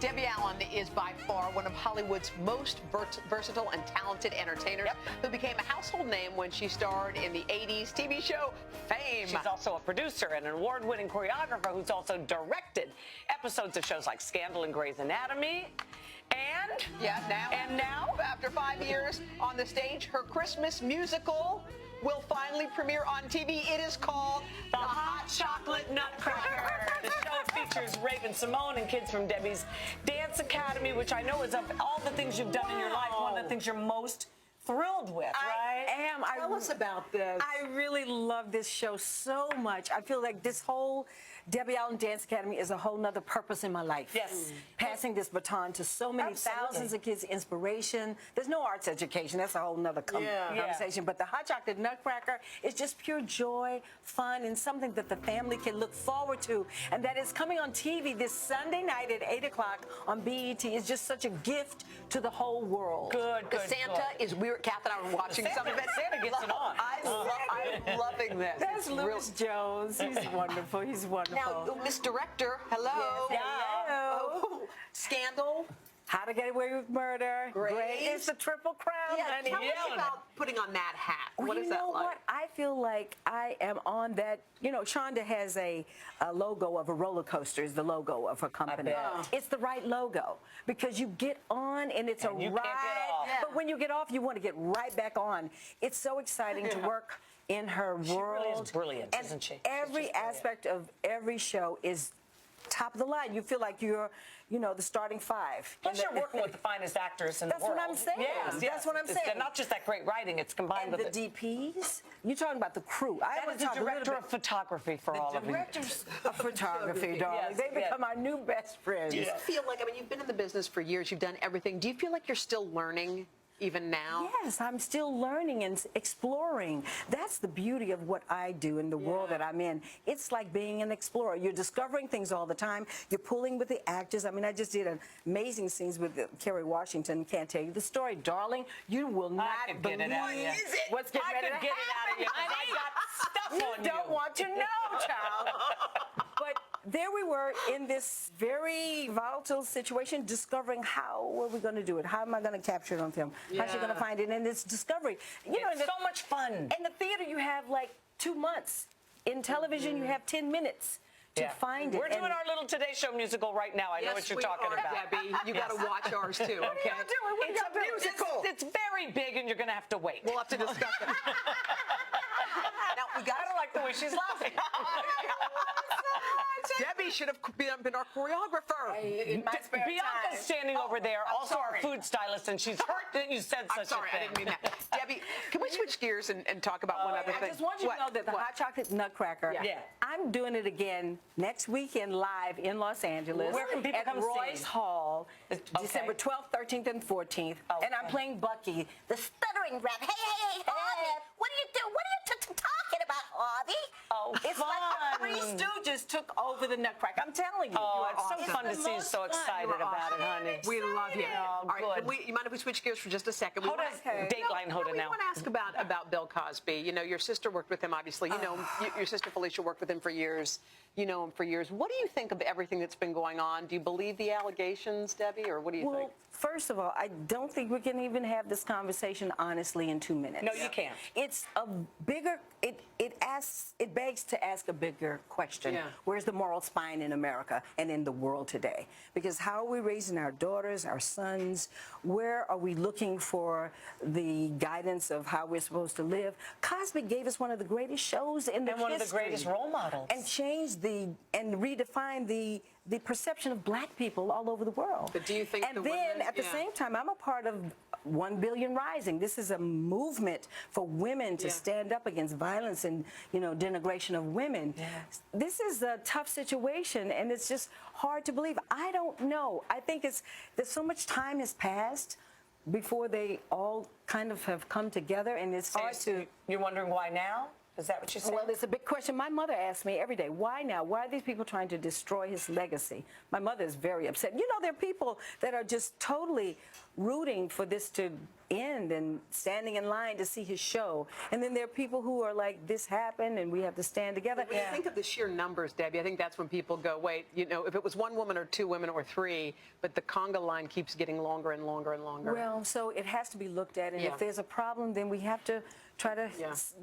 Debbie Allen is by far one of Hollywood's most versatile and talented entertainers who became a household name when she starred in the 80s TV show Fame. She's also a producer and an award-winning choreographer who's also directed episodes of shows like Scandal and Grey's Anatomy. And now, after 5 years on the stage, her Christmas musical will finally premiere on TV. It is called The Hot Chocolate Nutcracker. The show features Raven-Symoné and kids from Debbie's Dance Academy, which I know is of all the things you've done in your life, one of the things you're most thrilled with, right? I am. Tell us about this. I really love this show so much. I feel like this whole Debbie Allen Dance Academy is a whole nother purpose in my life. Yes. Passing this baton to so many thousands of kids, inspiration. There's no arts education. That's a whole nother conversation. But the Hot Chocolate Nutcracker is just pure joy, fun, and something that the family can look forward to. And that is coming on TV this Sunday night at 8 o'clock on BET. It's just such a gift to the whole world. Good. Santa is weird. Kath and I were watching some of it. Santa gets it on. I'm loving this. That's Louis Jones. He's wonderful. He's wonderful. Now, Miss Director, hello. Yes, hello. Oh, Scandal. How to Get Away with Murder. Great. It's the triple crown, honey. Tell us about putting on that hat. What is that like? You know what? I feel like I am on that. You know, Shonda has a logo of a roller coaster, is the logo of her company. It's the right logo because you get on and it's and a you ride. can't get off. But when you get off, you want to get right back on. It's so exciting to work in her world. She really is brilliant, and isn't she? Every aspect of every show is top of the line. You feel like you're, the starting five. Plus, you're working with the finest actors in the world. That's what I'm saying. Yes. That's what I'm saying. It's not just that great writing, it's combined and with the DPs. You're talking about the crew. That is the director of photography for all of you. Directors of photography, darling. They become our new best friends. Do you feel like, you've been in the business for years, you've done everything. Do you feel like you're still learning even now? Yes, I'm still learning and exploring. That's the beauty of what I do in the world that I'm in. It's like being an explorer. You're discovering things all the time. You're pulling with the actors. I just did amazing scenes with Kerry Washington. Can't tell you the story, darling. You will not believe what's getting ready to happen. I could get it out of you. I got stuff on you. You don't want to know, child. But there we were in this very volatile situation, discovering how are we going to do it? How am I going to capture it on film? How's she going to find it? And it's discovery. It's so much fun. In the theater, you have like 2 months. In television, you have 10 minutes to find it. We're doing our little Today Show musical right now. I know what you're talking about. Debbie, you got to watch ours too, okay? It's a musical. It's very big, and you're going to have to wait. We'll have to discuss it. Now, I don't like the way she's laughing. Debbie should have been our choreographer. In my spare Bianca's time. standing over there, also sorry. our food stylist, and she's hurt that you said such I'm sorry, a thing. I didn't mean that. Debbie, can we switch gears and talk about one other thing? I just want you to know that the Hot Chocolate Nutcracker, I'm doing it again next weekend live in Los Angeles. Where can people at come Royce see? Hall, December 12th, 13th, and 14th. And I'm playing Bucky, the stuttering rat. Hey, Harvey, what are you doing? What are you talking about, Harvey? Oh, it's fun. like the Three Stooges took over the Nutcracker. I'm telling you. Oh, you are it's so fun to see you so excited about it, honey. We love you. Oh, All right, good. you mind if we switch gears for just a second? Dateline Hoda We now. want to ask about Bill Cosby. Your sister worked with him, obviously. Your sister Felicia worked with him for years. You know him for years. What do you think of everything that's been going on? Do you believe the allegations, Debbie, or what do you think? Well, first of all, I don't think we can even have this conversation honestly in 2 minutes. No, you can't. It's a bigger. It begs to ask a bigger question. Yeah. Where's the moral spine in America and in the world today? Because how are we raising our daughters, our sons? Where are we looking for the guidance of how we're supposed to live? Cosby gave us one of the greatest shows in the history. And one of the greatest role models. And changed and redefined the perception of black people all over the world. But do you think at the same time, I'm a part of 1 Billion Rising. This is a movement for women to stand up against violence and, denigration of women. Yeah. This is a tough situation, and it's just hard to believe. I don't know. I think there's so much time has passed before they all kind of have come together, and it's hard to... You're wondering why now? Is that what you said? Well, it's a big question. My mother asks me every day, why now? Why are these people trying to destroy his legacy? My mother is very upset. You know, there are people that are just totally rooting for this to end and standing in line to see his show. And then there are people who are like, this happened and we have to stand together. When you think of the sheer numbers, Debbie, I think that's when people go, wait, you know, if it was one woman or two women or three, but the conga line keeps getting longer and longer and longer. Well, so it has to be looked at, and Yeah. if there's a problem, then we have to try to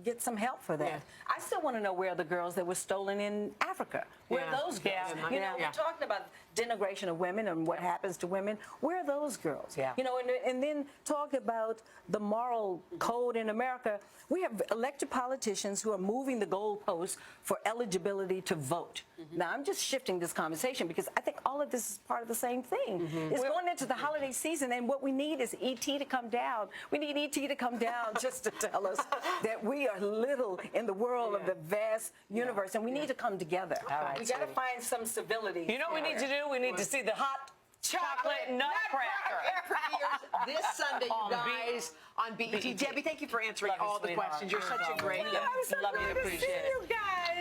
get some help for that. Yeah. I still want to know where are the girls that were stolen in Africa. Where are those girls? Yeah. You know, we're talking about denigration of women and what happens to women. Where are those girls? Yeah. You know, and then talk about the moral code in America. We have elected politicians who are moving the goalposts for eligibility to vote. Now, I'm just shifting this conversation because I think all of this is part of the same thing. It's going into the holiday season, and what we need is E.T. to come down. We need E.T. to come down just to tell us that we are little in the world of the vast universe, and we need to come together. right, We got to sweetie. find some civility. You know what we need to do? We need to see the hot chocolate nutcracker. This Sunday, you guys, on BET. Debbie, thank you for answering Love you, all the sweetheart. questions. You're such a great I'm so love you glad and to see appreciate it. you guys.